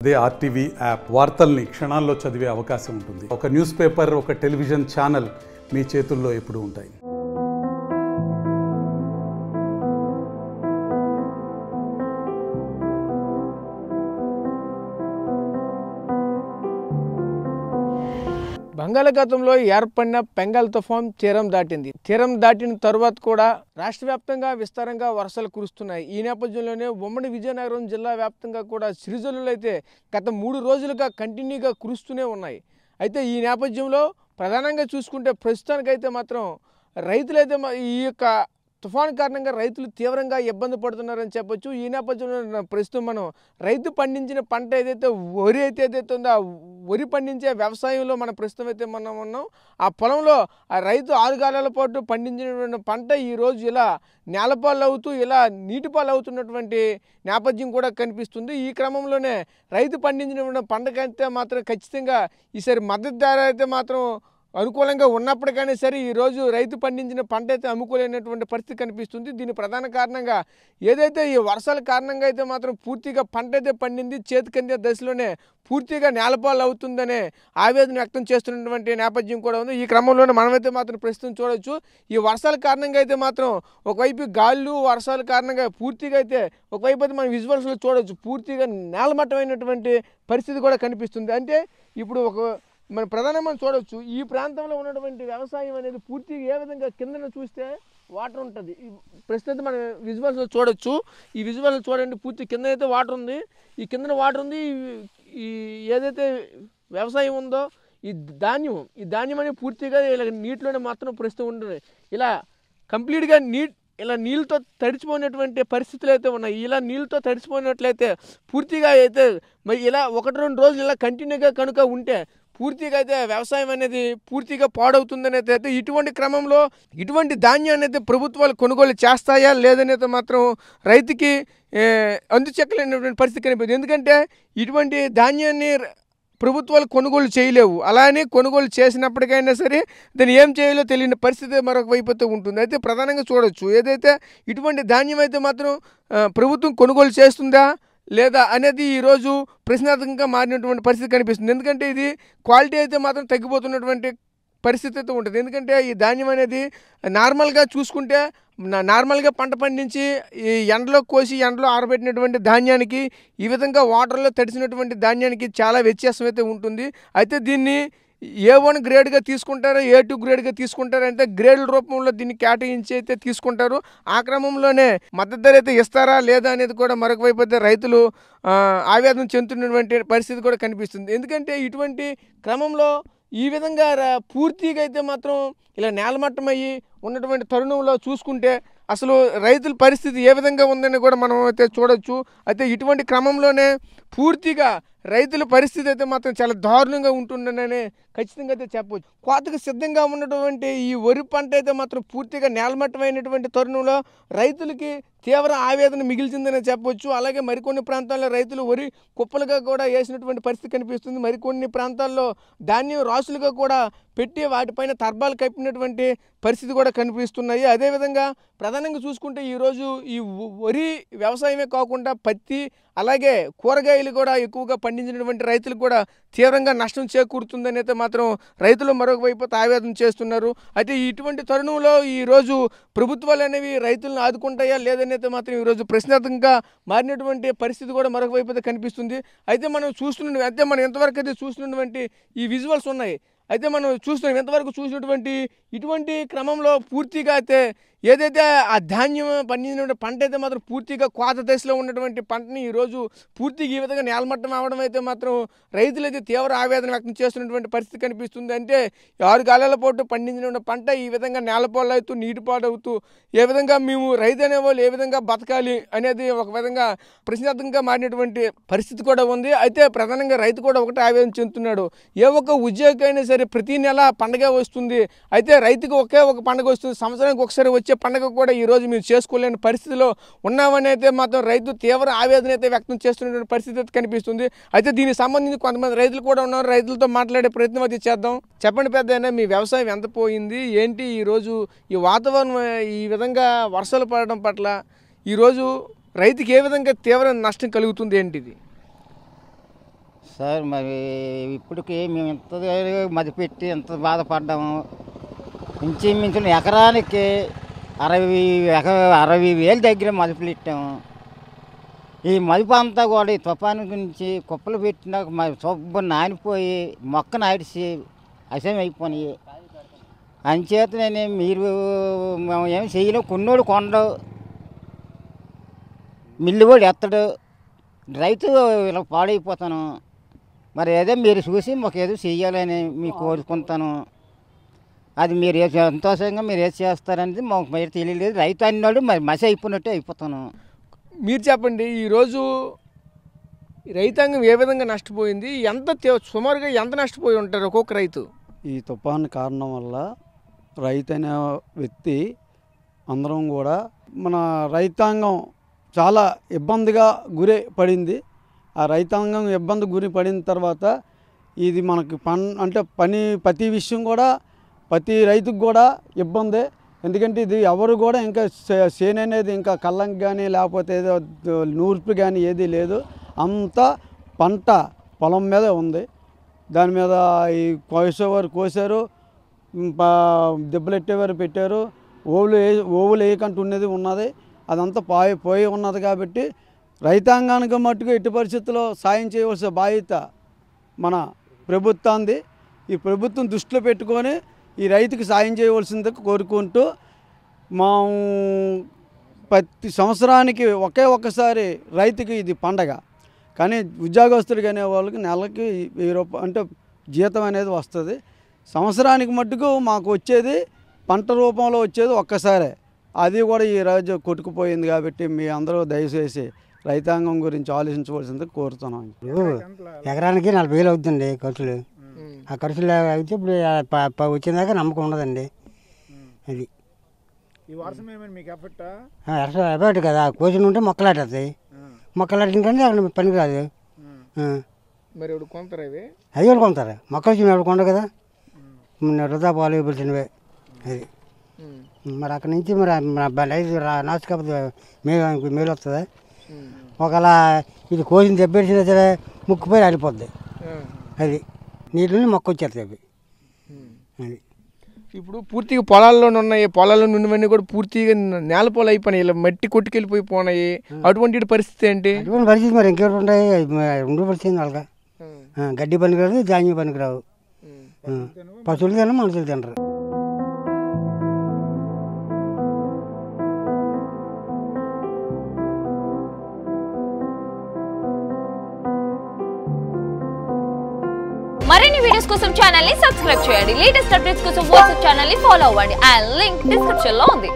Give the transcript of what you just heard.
అదే RTV app వార్తల్ని క్షణాల్లో చదివే అవకాశం ఉంటుంది. ఒక న్యూస్ పేపర్, ఒక టెలివిజన్ ఛానల్ మీ చేతుల్లో ఎప్పుడూ ఉంటాయి. బంగాళాఖాతంలో ఏర్పడిన బెంగాల్ తుఫాన్ తీరం దాటింది. తీరం దాటిన తరువాత కూడా రాష్ట్ర వ్యాప్తంగా విస్తారంగా వర్షాలు కురుస్తున్నాయి. ఈ నేపథ్యంలోనే ఉమ్మడి విజయనగరం జిల్లా వ్యాప్తంగా కూడా సిరిజల్లులు అయితే గత 3 రోజులుగా కంటిన్యూగా కురుస్తూనే ఉన్నాయి. అయితే ఈ నేపథ్యంలో ప్రధానంగా చూసుకుంటే ప్రస్తుతానికైతే మాత్రం రైతులైతే ఈ యొక్క తుఫాను కారణంగా రైతులు తీవ్రంగా ఇబ్బంది పడుతున్నారని చెప్పొచ్చు. ఈ నేపథ్యంలో ప్రస్తుతం మనం రైతు పండించిన పంట ఏదైతే వరి ఏదైతే ఉందో ఆ వరి పండించే వ్యవసాయంలో మన ప్రస్తుతం అయితే మనం ఉన్నాం. ఆ పొలంలో ఆ రైతు 6 కాలాల పాటు పండించినటువంటి పంట ఈరోజు ఇలా నేలపాలు అవుతూ ఇలా నీటిపాలు అవుతున్నటువంటి నేపథ్యం కూడా కనిపిస్తుంది. ఈ క్రమంలోనే రైతు పండించినటువంటి పంటకైతే మాత్రం ఖచ్చితంగా ఈసారి మద్దతు ధర అయితే మాత్రం అనుకూలంగా ఉన్నప్పటికైనా సరే ఈరోజు రైతు పండించిన పంట అయితే అమ్ముకోలేనటువంటి పరిస్థితి కనిపిస్తుంది. దీని ప్రధాన కారణంగా ఏదైతే ఈ వర్షాల కారణంగా అయితే మాత్రం పూర్తిగా పంట అయితే పండింది, చేతికందే దశలోనే పూర్తిగా నేలపాలు అవుతుందనే ఆవేదన వ్యక్తం చేస్తున్నటువంటి నేపథ్యం కూడా ఉంది. ఈ క్రమంలోనే మనమైతే మాత్రం ప్రస్తుతం చూడవచ్చు. ఈ వర్షాల కారణంగా అయితే మాత్రం ఒకవైపు గాళ్ళు వర్షాల కారణంగా పూర్తిగా అయితే ఒకవైపు అయితే మనం విజువల్స్లో చూడవచ్చు పూర్తిగా నేలమట్టమైనటువంటి పరిస్థితి కూడా కనిపిస్తుంది. అంటే ఇప్పుడు మన ప్రధానంగా చూడవచ్చు ఈ ప్రాంతంలో ఉన్నటువంటి వ్యవసాయం అనేది పూర్తిగా ఏ విధంగా కిందన చూస్తే వాటర్ ఉంటుంది. ప్రస్తుతం మనం విజువల్స్లో చూడవచ్చు. ఈ విజువల్స్ చూడండి, పూర్తి కింద అయితే వాటర్ ఉంది. ఈ కిందన వాటర్ ఉంది. ఈ ఏదైతే వ్యవసాయం ఉందో ఈ ధాన్యం అనేది పూర్తిగా ఇలా నీటిలోనే మాత్రం ప్రస్తుతం ఉంటుంది. ఇలా కంప్లీట్గా ఇలా నీళ్ళతో తడిచిపోయినటువంటి పరిస్థితులు అయితే ఉన్నాయి. ఇలా నీళ్ళతో తడిచిపోయినట్లయితే పూర్తిగా అయితే మరి ఇలా 1-2 రోజులు ఇలా కంటిన్యూగా కనుక ఉంటే పూర్తిగా అయితే వ్యవసాయం అనేది పూర్తిగా పాడవుతుందని అయితే ఇటువంటి క్రమంలో ఇటువంటి ధాన్యాన్ని అయితే ప్రభుత్వాలు కొనుగోలు చేస్తాయా లేదనేది మాత్రం రైతుకి అందుచెక్కలేనటువంటి పరిస్థితి కనిపిస్తుంది. ఎందుకంటే ఇటువంటి ధాన్యాన్ని ప్రభుత్వాలు కొనుగోలు చేయలేవు. అలానే కొనుగోలు చేసినప్పటికైనా సరే దాన్ని ఏం చేయాలో తెలియని పరిస్థితి మరొక వైపు అయితే ఉంటుంది. అయితే ప్రధానంగా చూడవచ్చు ఏదైతే ఇటువంటి ధాన్యం అయితే మాత్రం ప్రభుత్వం కొనుగోలు చేస్తుందా లేదా అనేది ఈరోజు ప్రశ్నార్థకంగా మారినటువంటి పరిస్థితి కనిపిస్తుంది. ఎందుకంటే ఇది క్వాలిటీ అయితే మాత్రం తగ్గిపోతున్నటువంటి పరిస్థితి అయితే ఉంటుంది. ఎందుకంటే ఈ ధాన్యం అనేది నార్మల్గా చూసుకుంటే నార్మల్గా పంట పండించి ఈ ఎండలో కోసి ఎండలో ఆరబెట్టినటువంటి ధాన్యానికి ఈ విధంగా వాటర్లో తడిసినటువంటి ధాన్యానికి చాలా వ్యత్యాసం అయితే ఉంటుంది. అయితే దీన్ని A1 గ్రేడ్గా తీసుకుంటారు, A2 గ్రేడ్గా తీసుకుంటారు. అంటే గ్రేడ్ల రూపంలో దీన్ని కేటాయించి అయితే తీసుకుంటారు. ఆ క్రమంలోనే మద్దతు ధర అయితే ఇస్తారా లేదా అనేది కూడా మరొక వైపు అయితే రైతులు ఆవేదన చెందుతున్నటువంటి పరిస్థితి కూడా కనిపిస్తుంది. ఎందుకంటే ఇటువంటి క్రమంలో ఈ విధంగా పూర్తిగా అయితే మాత్రం ఇలా నేలమట్టమయ్యి ఉన్నటువంటి తరుణంలో చూసుకుంటే అసలు రైతుల పరిస్థితి ఏ విధంగా ఉందని కూడా మనం అయితే చూడవచ్చు. అయితే ఇటువంటి క్రమంలోనే పూర్తిగా రైతుల పరిస్థితి అయితే మాత్రం చాలా దారుణంగా ఉంటుందనే ఖచ్చితంగా అయితే చెప్పవచ్చు. కోతకు సిద్ధంగా ఉన్నటువంటి ఈ వరి పంట అయితే మాత్రం పూర్తిగా నేలమట్టమైనటువంటి తరుణంలో రైతులకి తీవ్ర ఆవేదన మిగిల్చిందని చెప్పవచ్చు. అలాగే మరికొన్ని ప్రాంతాల్లో రైతులు వరి కుప్పలుగా కూడా వేసినటువంటి పరిస్థితి కనిపిస్తుంది. మరికొన్ని ప్రాంతాల్లో ధాన్యం రాసులుగా కూడా పెట్టి వాటిపైన తర్బాలు కప్పినటువంటి పరిస్థితి కూడా కనిపిస్తున్నాయి. అదేవిధంగా ప్రధానంగా చూసుకుంటే ఈరోజు ఈ వరి వ్యవసాయమే కాకుండా పత్తి అలాగే కూరగాయలు కూడా ఎక్కువగా పండించినటువంటి రైతులకు కూడా తీవ్రంగా నష్టం చేకూరుతుందని అయితే మాత్రం రైతులు మరొక వైపు ఆవేదన చేస్తున్నారు. అయితే ఇటువంటి తరుణంలో ఈరోజు ప్రభుత్వాలు అనేవి రైతులను ఆదుకుంటాయా లేదనైతే మాత్రం ఈరోజు ప్రశ్నార్థకంగా మారినటువంటి పరిస్థితి కూడా మరొక వైపు అయితే కనిపిస్తుంది. అయితే మనం ఇంతవరకు అయితే చూస్తున్నటువంటి ఈ విజువల్స్ ఉన్నాయి. అయితే మనం చూస్తున్నాం ఎంతవరకు చూసినటువంటి ఇటువంటి క్రమంలో పూర్తిగా అయితే ఏదైతే ఆ ధాన్యం పండించిన పంట అయితే మాత్రం పూర్తిగా కోత దశలో ఉన్నటువంటి పంటని ఈరోజు పూర్తిగా ఈ విధంగా నేలమట్టం అవడం అయితే మాత్రం రైతులైతే తీవ్ర ఆవేదన వ్యక్తం చేస్తున్నటువంటి పరిస్థితి కనిపిస్తుంది. అంటే 6 కాలాల పాటు పండించిన పంట ఈ విధంగా నేలపాలు అవుతూ నీటిపాలు అవుతూ ఏ విధంగా మేము రైతు అనేవాళ్ళు ఏ విధంగా బతకాలి అనేది ఒక విధంగా ప్రశ్నార్థకంగా మారినటువంటి పరిస్థితి కూడా ఉంది. అయితే ప్రధానంగా రైతు కూడా ఒకటే ఆవేదన చెందుతున్నాడు. ఏ ఒక్క ఉద్యోగి అయినా సరే ప్రతి నెల పండగ వస్తుంది. అయితే రైతుకి ఒకే ఒక పండుగ వస్తుంది. సంవత్సరానికి ఒకసారి వచ్చే పండుగ కూడా ఈరోజు మేము చేసుకోలేని పరిస్థితిలో ఉన్నామని అయితే మాత్రం రైతు తీవ్ర ఆవేదన అయితే వ్యక్తం చేస్తున్నటువంటి పరిస్థితి అయితే కనిపిస్తుంది. అయితే దీనికి సంబంధించి కొంతమంది రైతులు కూడా ఉన్నారు. రైతులతో మాట్లాడే ప్రయత్నం అయితే చేద్దాం. చెప్పండి పెద్దయినా, మీ వ్యవసాయం ఎంత పోయింది ఏంటి? ఈరోజు ఈ వాతావరణం ఈ విధంగా వర్షాలు పడడం పట్ల ఈరోజు రైతుకి ఏ విధంగా తీవ్ర నష్టం కలుగుతుంది ఏంటిది? సార్ మరి ఇప్పటికి మేము ఇంత మదిపెట్టి ఎంత బాధపడ్డాము. ఇంచుమించు ఎకరానికి 60,000 దగ్గర మదుపులు ఇట్టాము. ఈ మదుపు అంతా కూడా ఈ తుఫాను గురించి కుప్పలు పెట్టినాక శుభ్రం నానిపోయి మొక్క నాడిసి అసహ్యం అయిపోయినాయి. అంచేతనే మీరు మేము ఏమి చేయలేం. కొన్నోడు కొండవు, మిల్లు కూడా ఎత్తడు, రైతు ఇలా పాడైపోతాను. మరి ఏదో మీరు చూసి మాకు ఏదో చెయ్యాలని మీకు కోరుకుంటాను. అది మీరు సంతోషంగా మీరు ఏది చేస్తారనేది మాకు మీరు తెలియలేదు. రైతు అన్నాడు మరి మసి అయిపోయినట్టే అయిపోతాను. మీరు చెప్పండి, ఈరోజు రైతాంగం ఏ విధంగా నష్టపోయింది, సుమారుగా ఎంత నష్టపోయి ఉంటారు ఒక్కొక్క రైతు? ఈ తుఫాను కారణం వల్ల రైతు అనే వ్యక్తి అందరం కూడా మన రైతాంగం చాలా ఇబ్బందిగా గురి పడింది. ఆ రైతాంగం ఇబ్బంది గురి పడిన తర్వాత ఇది మనకి ప్రతి విషయం కూడా ప్రతి రైతుకు కూడా ఇబ్బందే. ఎందుకంటే ఇది ఎవరు కూడా ఇంకా చేను అనేది ఇంకా కళ్ళంకి కానీ లేకపోతే ఏదో నూర్పు కానీ ఏదీ లేదు. అంతా పంట పొలం మీదే ఉంది. దాని మీద ఈ కోసేవారు కోసారు, దెబ్బలెట్టేవారు పెట్టారు, ఓవులు వేయకంటూ ఉన్నది. అదంతా పోయి ఉన్నది. కాబట్టి రైతాంగానికి మట్టుకు ఎట్టి పరిస్థితుల్లో సాయం చేయవలసిన బాధ్యత మన ప్రభుత్వాన్ని. ఈ ప్రభుత్వం దృష్టిలో పెట్టుకొని ఈ రైతుకి సాయం చేయవలసింది కోరుకుంటూ, మా ప్రతి సంవత్సరానికి ఒక్కసారి రైతుకి ఇది పండగ. కానీ ఉద్యోగస్తుడికి అనే వాళ్ళకి నెలకి 1000 రూపాయలు అంటే జీతం అనేది వస్తుంది. సంవత్సరానికి మట్టుకు మాకు వచ్చేది పంట రూపంలో వచ్చేది ఒక్కసారే. అది కూడా ఈ రోజు కొట్టుకుపోయింది. కాబట్టి మీ అందరూ దయచేసి రైతాంగం గురించి ఆలోచించవలసింది కోరుతున్నాం. ఎకరానికి 40,000 అవుతుందండి ఖర్చులు. ఆ ఖర్చులు అయితే ఇప్పుడు వచ్చేదాకా నమ్మకం ఉండదండి. అది ఎఫెక్ట్ కదా. కోసిన ఉంటే మొక్కలాటేస్తాయి. మొక్కలాటిన కానీ అక్కడ పనికి రాదు. మరి ఇప్పుడు కొంటారు అవి కూడా కొంటారు. మొక్కలు వచ్చిన ఎవరు కొండ కదా, వృధా పాలు ఇవ్వాల్సినవే. అది మరి అక్కడి నుంచి మరి రైతు నాశకపోతే మేలు వస్తుంది. ఒకవేళ ఇది కోసిన దెబ్బేసిన సరే ముక్కుపోయి ఆడిపోద్ది. అది నీటిని మొక్క వచ్చేస్తాయి అవి. అది ఇప్పుడు పూర్తిగా పొలాల్లో ఉన్నాయి. పొలాల్లో ఉన్నవన్నీ కూడా పూర్తిగా నేలపోలు అయిపోయినాయి, ఇలా మట్టి కొట్టుకెళ్ళిపోయి పోనాయి. అటువంటి పరిస్థితి ఏంటి? అటువంటి పరిస్థితి మరి ఇంకేటి ఉంటాయి? రెండు పరిస్థితి వాళ్ళగా గడ్డి పనికిరాదు, ధాన్యం పనికిరావు. పశువులు తినరు, మనుషులు తినరు. మరిన్ని వీడియోస్ కోసం ఛానల్ ని సబ్స్క్రైబ్ చేయండి. లేటెస్ట్ అప్డేట్స్ కోసం వాట్సాప్ ఛానల్ ని ఫాలో అవ్వండి. అండ్ లింక్ డిస్క్రిప్షన్ లో ఉంది.